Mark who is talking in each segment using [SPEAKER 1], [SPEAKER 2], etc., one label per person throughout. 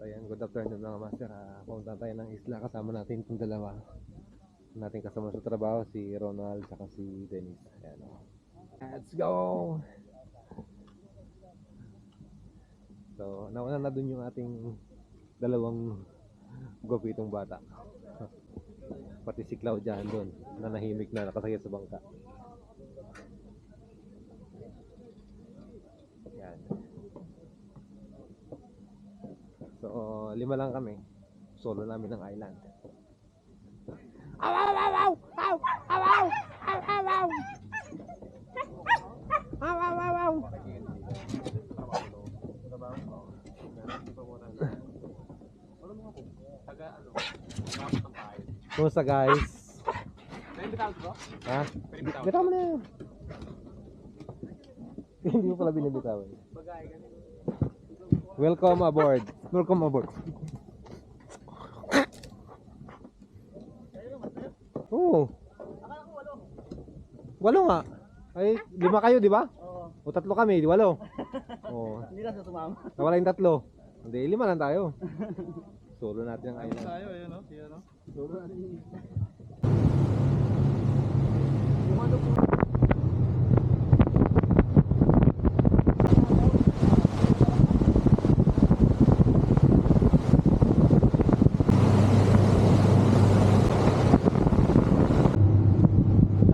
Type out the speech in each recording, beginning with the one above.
[SPEAKER 1] Ayan, good afternoon mga master. Pumunta tayo ng isla, kasama natin itong dalawa. Natin kasama sa trabaho, si Ronald saka si Dennis. Ayan, let's go! So, nauna na dun yung ating dalawang gupitong bata. Pati si Claudia doon, nanahimik na nakasakit sa bangka. Ayan. So, 5 lang kami. Solo namin ng island. Aw, aw, aw, aw! Aw, aw, aw! Aw, aw, aw! Aw, aw, aw, aw! Kumusta guys? Ha? Bitaw mo na yun. Hindi mo pala binibitawan. Welcome aboard. Welcome aboard. Oo. Walo nga. Ay, 5 kayo, di ba?
[SPEAKER 2] Oo.
[SPEAKER 1] O 3 kami, 8. Oo.
[SPEAKER 2] Hindi lang sa sumama.
[SPEAKER 1] Nawala yung 3. Hindi, 5 lang tayo. Solo natin ang island.
[SPEAKER 2] Tayo, ayun o. Ayun o.
[SPEAKER 1] Solo natin.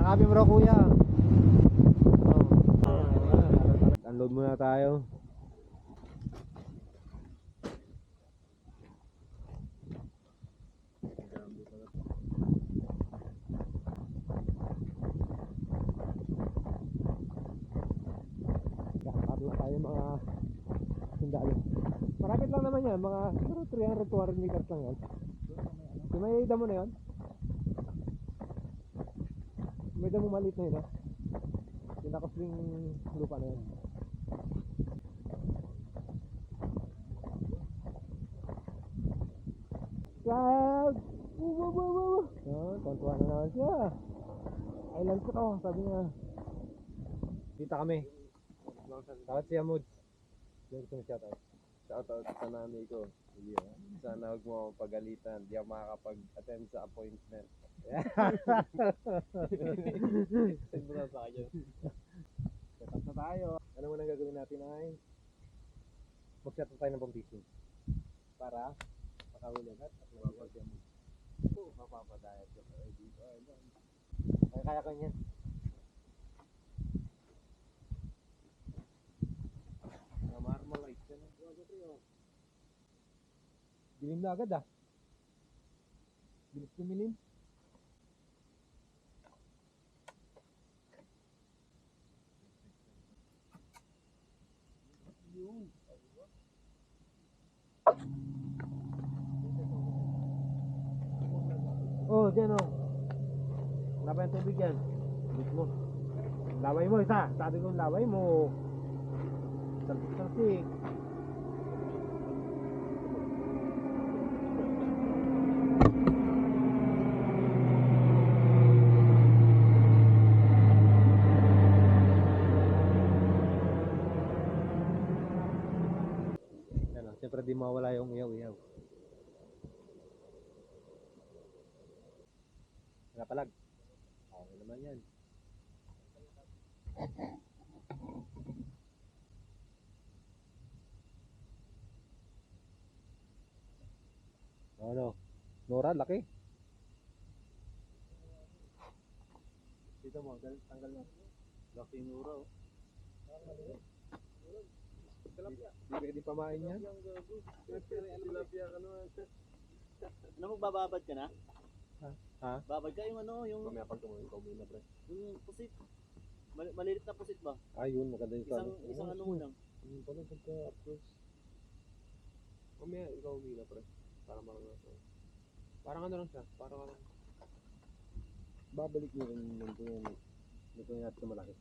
[SPEAKER 1] Nakabi mo raw kuya. Unload muna tayo. Nakakabot tayo mga sundalo. Marapit lang naman yan, mga siguro 300-400 meters lang yan. Yung may damo na yun? May damo maliit na yun, ha? Yung nakasling lupa na yun. Cloud! Tontuwa na naman siya. Island ko to, sabi niya. Kita kami. Dapat siya mood. Doon ko na shoutout.
[SPEAKER 3] Shoutout sa nanay ko. Sana huwag mo akong pagalitan. Di ako makakapag-attend sa appointment. Send mo na sa akin.
[SPEAKER 1] Shoutout na tayo. Ano muna gagawin natin ay mag-shoutout tayo ng pang-fishing. Para makahuli agad at mag-shoutout siya mood.
[SPEAKER 3] Mapapadayat ko pa dito.
[SPEAKER 1] Kaya ko niyan.
[SPEAKER 3] Marmalite ka na.
[SPEAKER 1] Dilim na agad ah. Bilis kumilim. Oh, dyan oh. Labay ang tubig yan. Bilis mo. Laway mo isa. Sabi ko laway mo. Salsik-salsik. Yan o, siyempre di mawala yung iyaw-iyaw. Nakapalag. Okay naman yan. Ano? Nora, laki.
[SPEAKER 3] Dito mo, tanggal mo. Laki nura oh.
[SPEAKER 1] Di pwede pamain yan.
[SPEAKER 3] Tilapia ka naman.
[SPEAKER 2] Ano, magbababad ka na?
[SPEAKER 1] Ha?
[SPEAKER 2] Babad ka yung ano, yung
[SPEAKER 3] Mamaya pag tumuhin ko muna pre.
[SPEAKER 2] yung pusit. Malilit na pusit ba?
[SPEAKER 1] Ayun, maganda yung
[SPEAKER 2] Isang ano mo lang.
[SPEAKER 3] Ano pala pagka-approach? Mamaya ikaw muna pre. Para marunong ako. Parang ano lang siya. Parang ano.
[SPEAKER 1] babalik nyo rin yung yun. Ito yung natin malaki.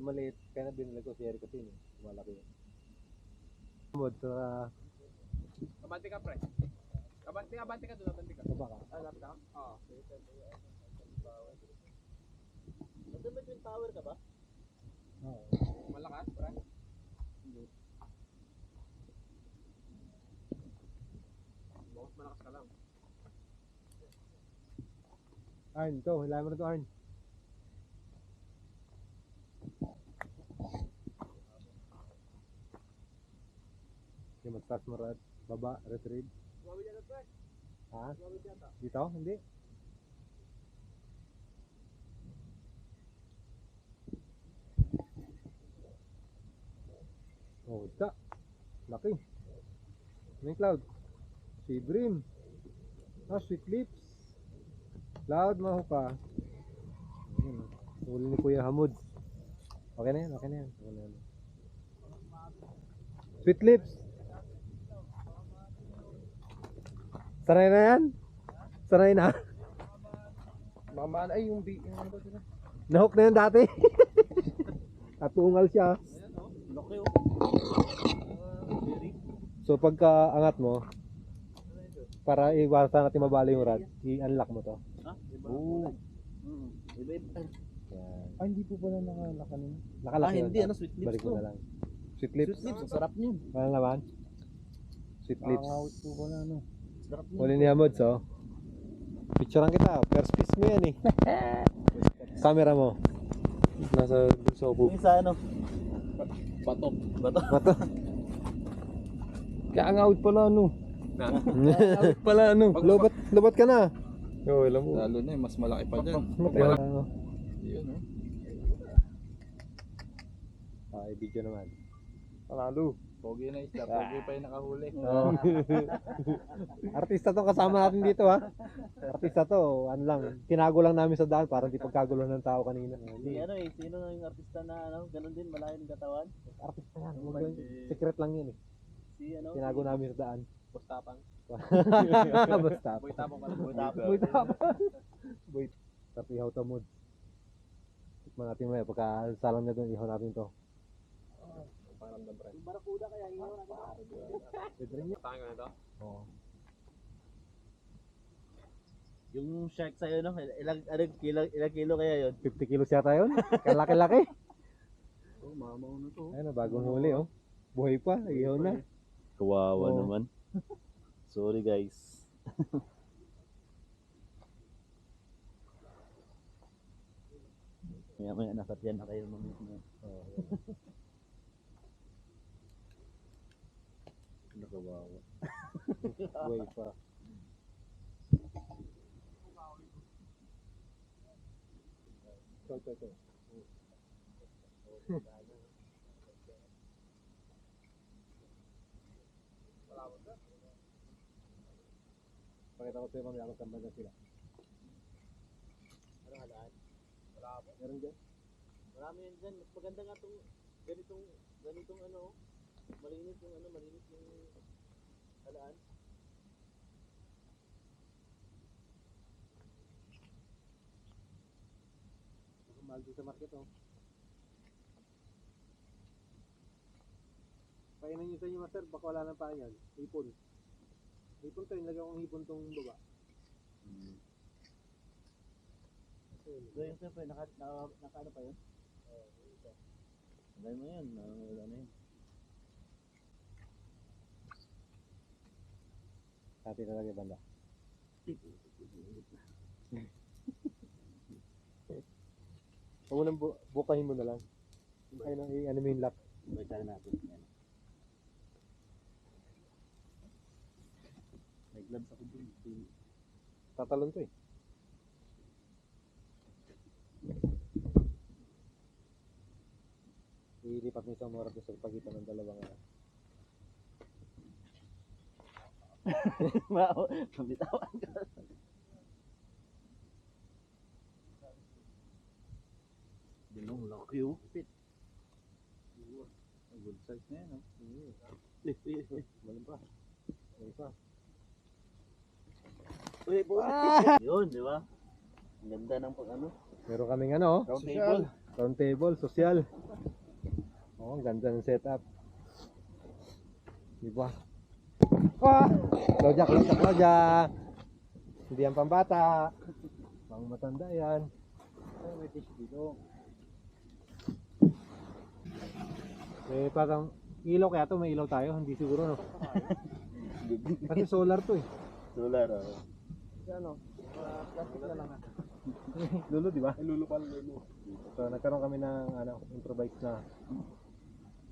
[SPEAKER 1] Yung maliit, kaya na binili ko si Eric kasi yun. Malaki yun. Mod sa
[SPEAKER 3] Abante ka pre. Abante ka doon. Abante ka.
[SPEAKER 1] baba ka.
[SPEAKER 3] Alap ka? Oo.
[SPEAKER 2] Nandun ba yung tower ka ba?
[SPEAKER 1] Oo.
[SPEAKER 3] Malakas pre.
[SPEAKER 1] Arn, ito. Hilahin mo na ito, Arn. Yung mag-start mo rat. Baba, retrieve.
[SPEAKER 2] Gawin yan pre.
[SPEAKER 1] Ha?
[SPEAKER 2] Gawin yata.
[SPEAKER 1] Dito? Hindi. Oh, ita. Laki. May cloud. Si Brim. Ah, sweet lips. Cloud, mahupa. Ayun. Huli ni Kuya Hamud. Okay na yan, okay na yan. Okay na yan. Sweet lips. Sanay na yan? Sanay na?
[SPEAKER 3] Mamaan ay yung ano ba sila?
[SPEAKER 1] Nahook na yan dati. Katungal siya.
[SPEAKER 2] Laki oh. Very.
[SPEAKER 1] So pagka angat mo, para iwasan natin mabali yung rod, i-unlock mo to.
[SPEAKER 2] Ha? Iba ang kulay. Iba-iba.
[SPEAKER 1] Yan.
[SPEAKER 3] Ay, hindi po pala nakalaka nun.
[SPEAKER 1] Nakalaki yun.
[SPEAKER 2] Hindi, ano, sweet lips
[SPEAKER 1] Balik mo
[SPEAKER 2] to.
[SPEAKER 1] na lang. Sweet lips.
[SPEAKER 2] Sweet lips, ang sarap niyo.
[SPEAKER 1] Ano naman? Sweet lips.
[SPEAKER 3] Nakangawit po pala, ano.
[SPEAKER 2] Sarap niyo.
[SPEAKER 1] Huli ni Hamod, so. Picturean kita. First piece mo yan eh. Camera mo.
[SPEAKER 3] Nasa dun sa upo.
[SPEAKER 2] Yung sa ano?
[SPEAKER 3] Bato.
[SPEAKER 2] Bato.
[SPEAKER 1] Mato.
[SPEAKER 3] Kaangawit pala, ano.
[SPEAKER 1] Out pala ano. Lobat ka na.
[SPEAKER 3] Oo, alam mo.
[SPEAKER 4] Lalo na mas malaki pa dyan. Yun, oh.
[SPEAKER 1] I-video naman.
[SPEAKER 3] Panalo.
[SPEAKER 4] Pogi na isda. Pogi pa yung nakahuli.
[SPEAKER 1] Oh. Artista to kasama natin dito ha. Artista to, ano lang, tinago lang namin sa daan para di pagkagulo ng tao kanina.
[SPEAKER 2] Si ano eh, sino na yung artista na ano, ganun din, malaki ng katawan?
[SPEAKER 1] Artista yan, secret lang yan eh.
[SPEAKER 2] Si ano?
[SPEAKER 1] Tinago namin sa daan.
[SPEAKER 2] Bustapang.
[SPEAKER 1] Basta.
[SPEAKER 4] Boy tapong ka.
[SPEAKER 2] Boy tapang.
[SPEAKER 1] Boy tapang. Boy. Tapi ihaw to mood. Tikman natin mo pagka salang na doon, ihaw natin to.
[SPEAKER 3] Pangaramdam pa rin.
[SPEAKER 2] Yung barakuda kaya ingaw natin.
[SPEAKER 1] Pwede rin yun.
[SPEAKER 3] Tayo ka na ito?
[SPEAKER 1] Oo.
[SPEAKER 2] Yung shark sa'yo, no? Ilang kilo kaya yun?
[SPEAKER 1] 50 kilos yata yun. Kalaki-laki.
[SPEAKER 4] Oh, mamaw na to.
[SPEAKER 1] Ayun na, bagong huli oh. Buhay pa, ihaw na.
[SPEAKER 2] Kawawa
[SPEAKER 1] Oo.
[SPEAKER 2] naman. Sorry guys. Maya nakatyan na kayo mga
[SPEAKER 1] Oh,
[SPEAKER 2] nakawawa.
[SPEAKER 1] buhay pa. Ito. Pakita ko sa'yo mamaya kung saan ba sila.
[SPEAKER 2] Ano halaan?
[SPEAKER 1] Meron dyan?
[SPEAKER 2] Marami yan dyan. Mas maganda nga itong ganitong ano, malinis yung halaan.
[SPEAKER 1] Mahal dito sa market oh. Painan nyo sa inyo master, baka wala nang pain yan. Hipon. Hipon to, nilagyan kong hipon tong baba.
[SPEAKER 2] So yung siyempre, naka ano pa yun? Lagay mo yan, wala na yun.
[SPEAKER 1] Dati talaga banda. Huwag mo nang bukahin mo na lang. Ay, ano mo yung lock.
[SPEAKER 2] Balikan natin. Yan. May gloves ako dun.
[SPEAKER 1] Tatalon to eh. Ilipat mo isang oras sa pagitan ng dalawang
[SPEAKER 2] Mabitawan ka. Dinong laki oh. Pit.
[SPEAKER 4] Good size na yan, oh.
[SPEAKER 1] Malim pa. Malim pa.
[SPEAKER 2] Uy, yun, di ba? Ang ganda ng pag ano.
[SPEAKER 1] Meron kaming ano,
[SPEAKER 2] Round table.
[SPEAKER 1] round table, social. Oh, ang ganda ng setup. Diba? Ah! Lojak. Hindi yan pambata. Pang matanda yan.
[SPEAKER 2] Ay, may fish dito.
[SPEAKER 1] Eh, parang ilaw kaya to, may ilaw tayo. Hindi siguro, no? Kasi solar to eh.
[SPEAKER 2] Solar, oh.
[SPEAKER 1] Ano? Plastic na lang. Lulu, di ba?
[SPEAKER 3] Ay, lulo pala, lulo.
[SPEAKER 1] So, nagkaroon kami ng improvised na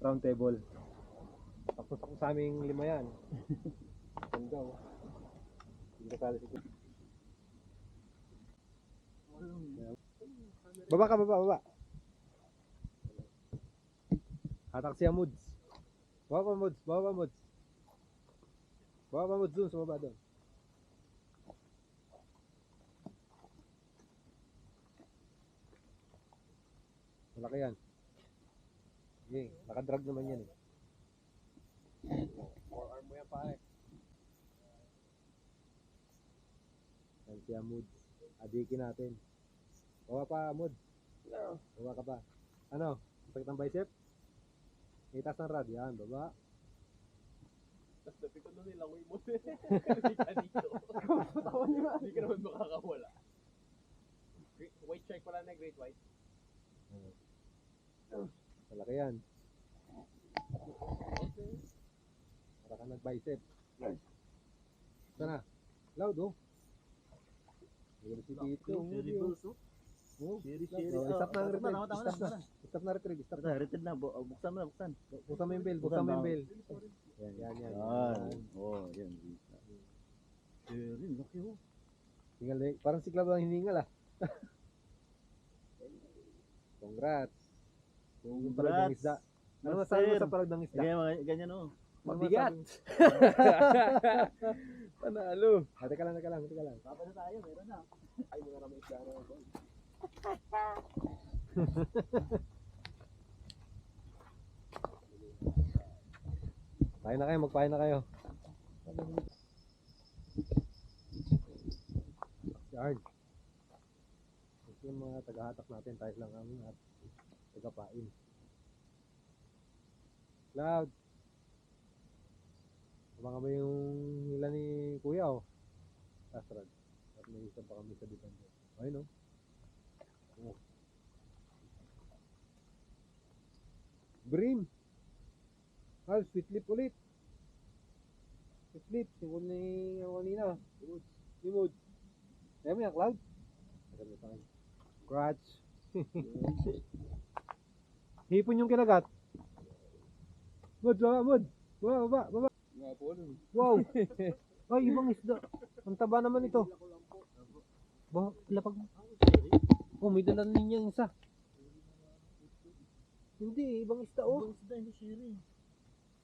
[SPEAKER 1] round table. Tapos kung sa aming lima yan. Ganda, oh. Hindi kasali si Kuya. Baba ka, baba. Hatak siya, Moods. Baba pa, Moods. Baba pa, Moods, dun, sa baba dun. Malaki yan. Okay, nakadrag naman yan eh.
[SPEAKER 3] Forearm mo yan, pare.
[SPEAKER 1] Yan siya, Moods. Adikin natin. Baba pa, Moods. Baba ka pa. Ano? Sakit ng bicep? Itas ng rad. Yan, baba.
[SPEAKER 3] Tapos dapat ko na nilangoy mo. Hindi ka dito. Hindi ka naman makakawala. White shark pala na, great white.
[SPEAKER 1] Malaki yan. Para ka nag-bicep. Sana. Loud, oh. Mayroon si Tito.
[SPEAKER 2] Sherry balls, oh.
[SPEAKER 1] Oh,
[SPEAKER 2] Sherry.
[SPEAKER 1] stop na ang retrieve.
[SPEAKER 2] Tama na.
[SPEAKER 1] Stop na retrieve. Stop na.
[SPEAKER 2] Reted na. Buksan mo.
[SPEAKER 1] Buksan mo yung bell. Buksan mo yung bell. Yan.
[SPEAKER 2] Yan. Oh, yan. Sherry, laki oh.
[SPEAKER 1] Hingal eh. Parang si Club ang hiningal ah. Congrats. Yung palagdang isda. Ano masabi mo sa palagdang isda?
[SPEAKER 2] Ganyan oh.
[SPEAKER 1] Mabigat. Panalo. Teka lang.
[SPEAKER 2] Papa na tayo, meron na.
[SPEAKER 3] Ay, mga naman isda na ako.
[SPEAKER 1] Magpahin na kayo. Si Arn. Ito yung mga tagahatak natin, tayo lang ang at tagapain. Cloud. Abangan mo yung hila ni Kuya oh. Astrad. At may isa pa kami sa depende. Ayun oh. Oh. Brim. Sweet lip ulit. Sweet lip. Simul ni kanina. Limod. Kaya mo yan, Cloud? Congrats. Hipon yung kinagat. Baba.
[SPEAKER 3] Nga po, ano?
[SPEAKER 1] Wow. Ay, ibang isda. Ang taba naman ito. Lapag. Oh, may dala niya isa. Hindi, ibang isda oh.
[SPEAKER 2] Hindi Sherry.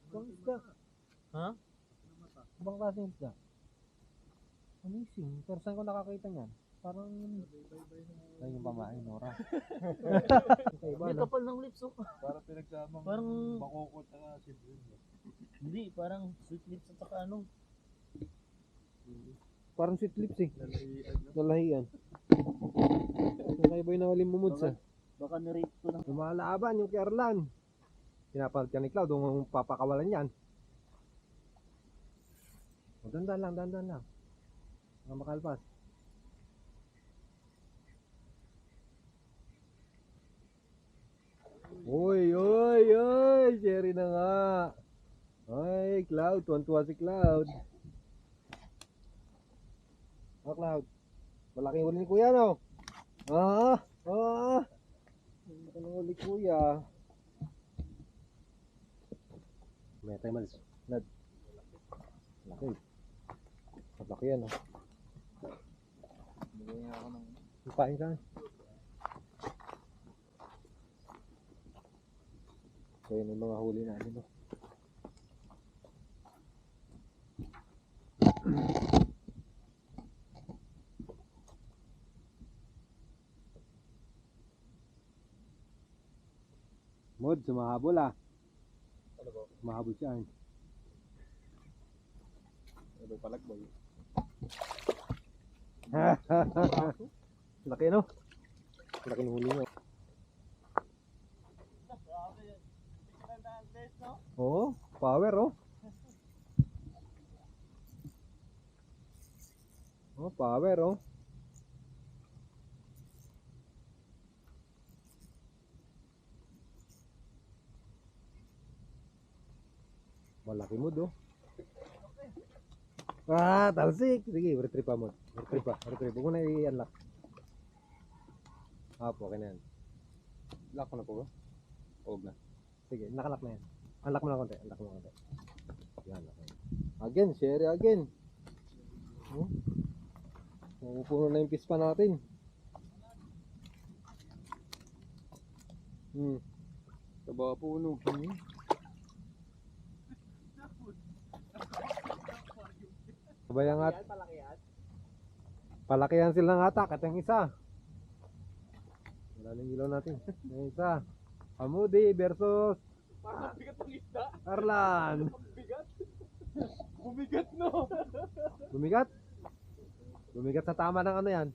[SPEAKER 1] Ibang isda.
[SPEAKER 2] Ha?
[SPEAKER 1] Ibang klaseng isda. Amazing. Pero saan ko nakakita niyan? Parang ay yung pamain, Nora. Iba,
[SPEAKER 2] May
[SPEAKER 1] no?
[SPEAKER 2] kapal ng lips oh.
[SPEAKER 3] Parang pinagsamang
[SPEAKER 2] Parang-
[SPEAKER 3] makukot na sibling.
[SPEAKER 2] Hindi, parang sweet lips at saka ano.
[SPEAKER 1] Parang sweet lips eh.
[SPEAKER 3] Lalahian na.
[SPEAKER 1] Lalahian. Nakaiba yung nawalim mo moods ah.
[SPEAKER 2] Baka narate ko ng
[SPEAKER 1] Lumalaban yung Kerlan. Pinapalit ka ni Cloud kung papakawalan yan. O, dandan lang. Mga makalpas. Uy! Sherry na nga. Ay, Cloud. Tuwan-tuwa si Cloud. Cloud. Malaking huli ni Kuya, no? Malaki ng huli, Kuya. May tayo malis. Laki. Malaki yan, no?
[SPEAKER 2] bigyan ako ng
[SPEAKER 1] Pain ka. So yun yung mga huli namin, no? Mod, sumahabol ah.
[SPEAKER 3] Ano ba?
[SPEAKER 1] Sumahabol siya.
[SPEAKER 3] Ano palakbay?
[SPEAKER 1] Laki, no? Laki ng huli nyo. Oo, power, oh. Oh, power, oh. Malaki mo, do. Talsik. Sige, retrieve pa mo. Retrieve. Huwag mo na i-unlock. Apo, okay na yan.
[SPEAKER 4] Lock ko na po ba? Huwag na.
[SPEAKER 1] Sige, nakalak na yan. Unlock mo na konti, unlock mo na konti. Yan, okay. Again, share again. Pupuno na yung pispa natin.
[SPEAKER 4] Sa baka puno.
[SPEAKER 1] Sabayan nga,
[SPEAKER 3] Yan, palaki yan.
[SPEAKER 1] palakihan sila ng atak at yung isa. Wala na yung ilaw natin. Yung isa. Hamudi versus
[SPEAKER 3] Parang bigat ng isda.
[SPEAKER 1] Arlan.
[SPEAKER 3] Ang bigat. Bumigat no.
[SPEAKER 1] Bumigat? Bumigat sa tama ng ano yan.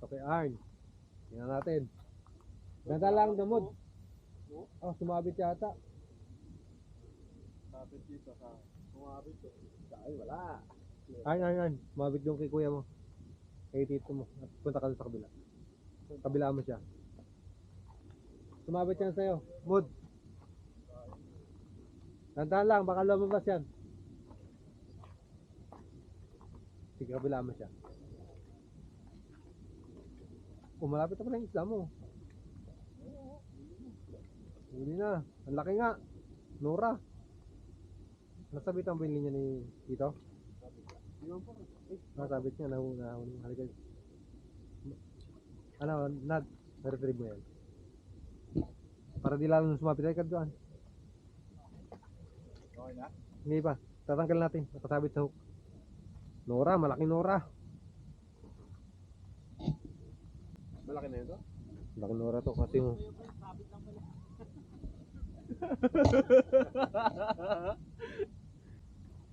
[SPEAKER 1] Okay, Arn. Tingnan natin. Ganda lang damod. Oh, sumabit yata.
[SPEAKER 3] Kapit dito ka. Sumabit to. Ay, wala.
[SPEAKER 1] Arn. Sumabit yung kay kuya mo. Kay tito mo. At punta ka sa kabila. Kabila mo siya. Sumabit yan sa'yo. Mood. Tandaan lang, baka lumabas yan. Sige, kabila mo siya. Malapit na pala yung isla mo. Huli na. Ang laki nga. Nora. Nasabit ang linya ni Tito? Nasabit niya. Nahuli. Halika. Ano, Nad? Na-retrieve mo yan. Para di lalo sumapit ay doon.
[SPEAKER 3] Okay na?
[SPEAKER 1] Hindi pa. Tatanggal natin. Nakasabit sa hook. Nora, malaki Nora.
[SPEAKER 3] Malaki na ito?
[SPEAKER 1] Malaki Nora to kasi mo.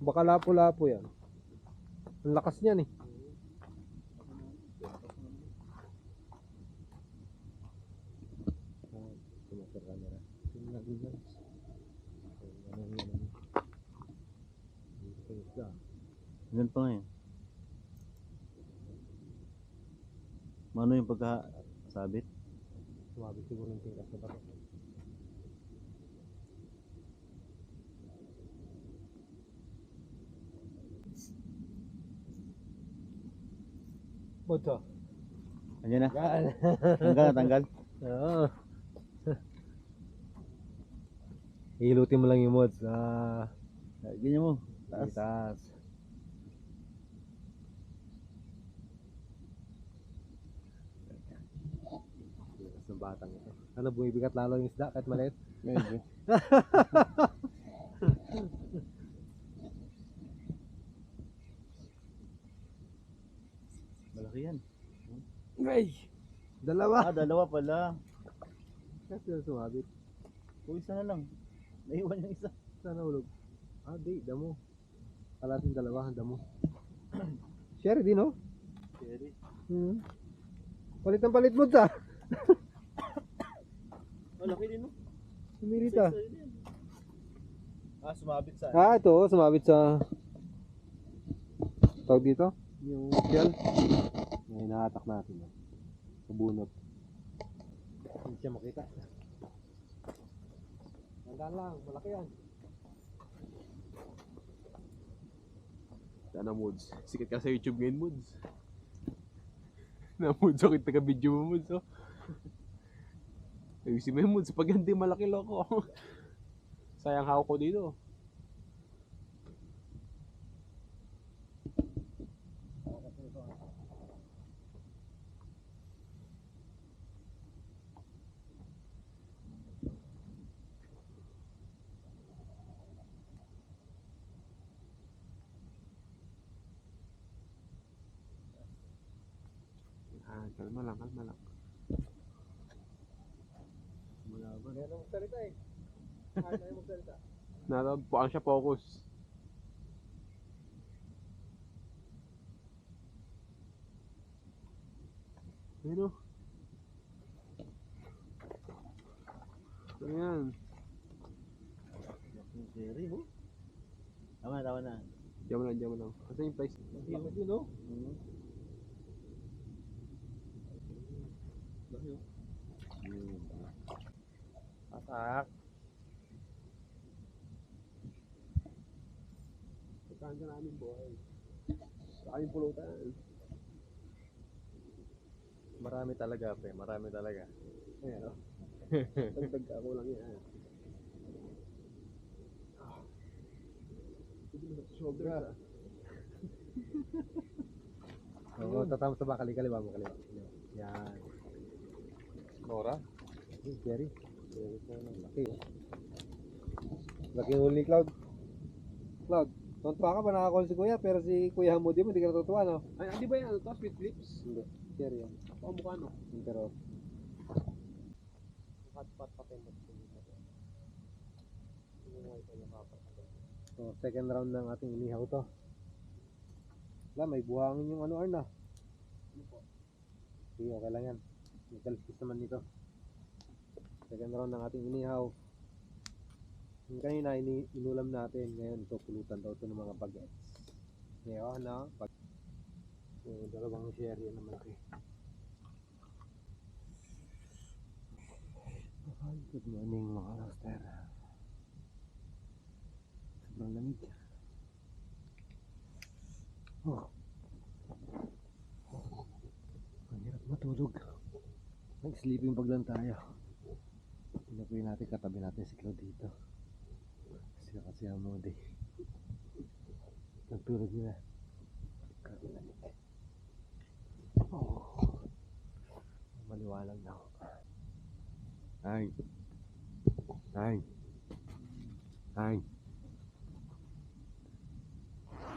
[SPEAKER 1] Baka lapo-lapo yan. Ang lakas niyan eh. Tumatar camera. Tingnan guys.
[SPEAKER 2] Ganun pa ngayon. Mano yung pagkasabit?
[SPEAKER 1] Sumabit siguro yung tingkas na bato. Boto.
[SPEAKER 2] Andiyan na?
[SPEAKER 1] Yan.
[SPEAKER 2] Tanggal.
[SPEAKER 1] Oo. Hilutin mo lang yung mods.
[SPEAKER 2] Ganyan mo. Taas.
[SPEAKER 1] Taas. Lakas ng batang ito. Ano, bumibigat lalo yung isda kahit maliit?
[SPEAKER 4] Medyo.
[SPEAKER 2] Malaki yan.
[SPEAKER 1] Ay! Dalawa!
[SPEAKER 2] Dalawa pala.
[SPEAKER 1] Kasi yung sumabit.
[SPEAKER 2] Isa na lang. Naiwan yung isa.
[SPEAKER 1] Sana ulog. Di, damo. Kalating dalawa, damo. Sherry din, no?
[SPEAKER 2] Cherry.
[SPEAKER 1] Palit ng palit mo sa.
[SPEAKER 2] Laki din no?
[SPEAKER 1] Sumirita.
[SPEAKER 2] Sumabit sa.
[SPEAKER 1] Ito, sumabit sa tawag dito. Yung shell. May naatak natin. Sabunot. Hindi siya makita. Tandaan lang, malaki yan.
[SPEAKER 3] Sana moods. Sikat ka sa YouTube ngayon, moods. Na-moods ako, taga-video mo, moods, oh. Ayusin mo yung moods, pag hindi malaki loko. Sayang hawak ko dito. Kalma lang, kalma lang.
[SPEAKER 1] Kaya nang magsalita eh. Kaya na magsalita.
[SPEAKER 3] Natabuan siya focus. Ayun o. Ano yan?
[SPEAKER 2] Cherry mo? Tama na.
[SPEAKER 3] Diyan mo lang. Kasi yung price.
[SPEAKER 1] Laki din, no?
[SPEAKER 3] Atak. Pagkaan ka namin, boy. Saka yung pulutan.
[SPEAKER 1] Marami talaga, pre. Marami talaga.
[SPEAKER 3] Ayan, oh. Dagdag ka, kulang yan. Shoulders, ah.
[SPEAKER 1] Oo, tatama sa ba? Kaliwa mo, kaliwa. Yan. Nora? Jerry. Jerry ko ng laki, oh. Laki yung huli, Cloud. Cloud, tontuwa ka ba nakakall si Kuya? Pero si Kuya Hamudi mo, hindi ka natutuwa, no?
[SPEAKER 3] Ay, di ba yan, ano to? Sweet lips?
[SPEAKER 1] Hindi. Jerry, yan.
[SPEAKER 3] O, mukha, no?
[SPEAKER 1] Pero,
[SPEAKER 2] Hotspot pa kayo dito. Yung wifi yung kapatid.
[SPEAKER 1] so, second round ng ating inihaw to. Wala, may buhangin yung ano, Arna. Sige, okay lang yan. May kaliskis naman dito. Second round ng ating inihaw. Yung kanina, inulam natin. Ngayon, ito, pulutan daw ito ng mga bagets. Ngayon, na, yung dalawang share yan naman ito. Good morning mga roaster. Sobrang lamig. Oh. Ang hirap matulog. Nag-sleeping bag lang tayo. Pinapuin natin, katabi natin si Claude dito. Kasi Hamudi. Nagtulog nila. Oh. Maliwalag daw. Ay. Ay. Ay.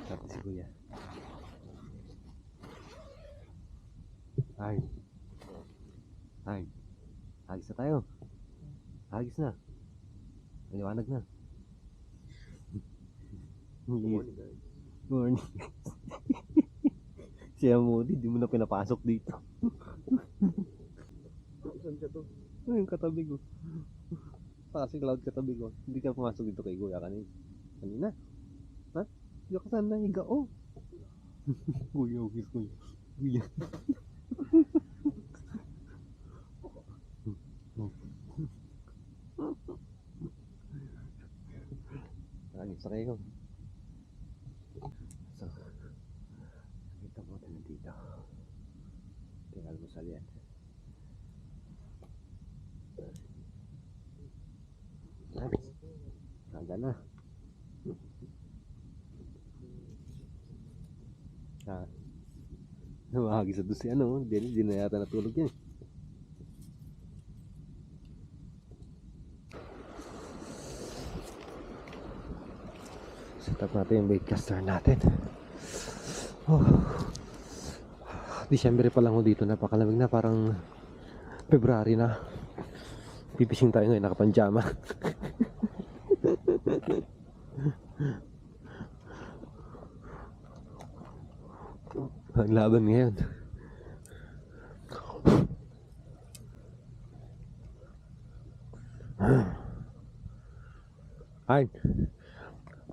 [SPEAKER 1] Sabi si Kuya. Ay. Ay. Hagis na tayo. Hagis na. Maliwanag na.
[SPEAKER 3] Morning, guys.
[SPEAKER 1] Morning. Si Hamudi, di mo na pinapasok dito.
[SPEAKER 3] Saan siya to?
[SPEAKER 1] Ay, yung katabi ko. Kasi Cloud katabi ko. Hindi ka pumasok dito kay Kuya kanina. Kanina? Ha? Hindi ka saan nahiga? Oh! Kuya, okay, Kuya. Kuya. Nangis na kayo. So, nakita mo tayo dito. Tingnan mo sa liyan. Nice. Aga na. Nawahagi sa doon si ano. Hindi na yata natulog yan. Set up natin yung baitcaster natin. Oh. Disyembre pa lang ho dito. Napakalamig na. Parang February na. Pipising tayo ngayon, nakapanjama. Ang laban ngayon. Ay,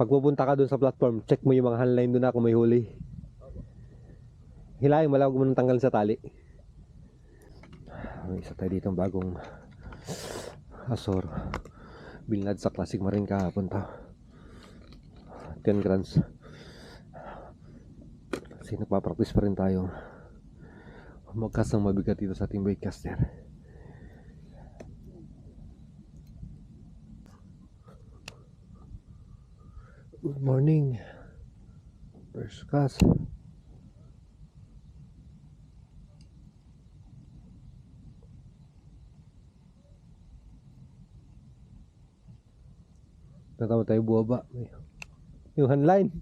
[SPEAKER 1] pag pupunta ka dun sa platform, check mo yung mga handline dun na kung may huli. Hilahin, wala ko muna tanggal sa tali. May isa tayo dito bagong Azor. Binlad sa Classic Marine kahapon to. 10 grams. Kasi nagpapractice pa rin tayo magkasang mabigat dito sa ating baitcaster. Good morning. First cast. Natawa tayo buwaba. Yung handline.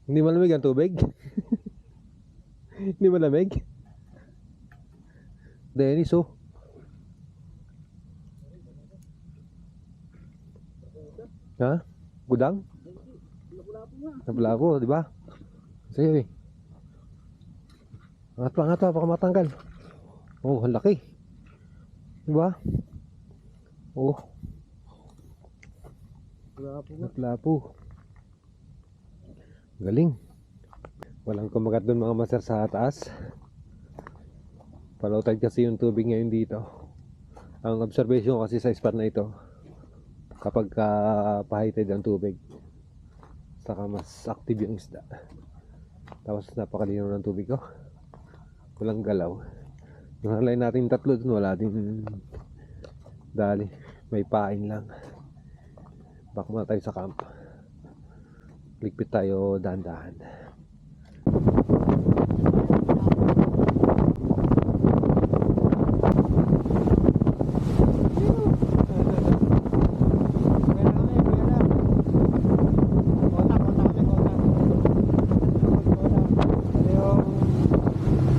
[SPEAKER 1] Hindi malamig ang tubig? Hindi malamig? Dennis, oh. Ha? Gudang? Nabula ko, di ba? Sige, angat pa, baka matanggal. Oh, ang laki. Di ba? Oh. Naglapo. Galing. Walang kumagat doon mga master sa taas. Palutad kasi yung tubig ngayon dito. Ang observation ko kasi sa spot na ito, kapag pa-high tide ang tubig, saka mas active yung isda. Tapos napakalinaw ng tubig ko. Walang galaw. Yung line natin tatlo dun, wala din dali. May pain lang. Back muna tayo sa camp. Ligpit tayo dahan-dahan.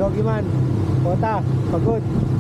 [SPEAKER 1] Doggy man, kota, pagod.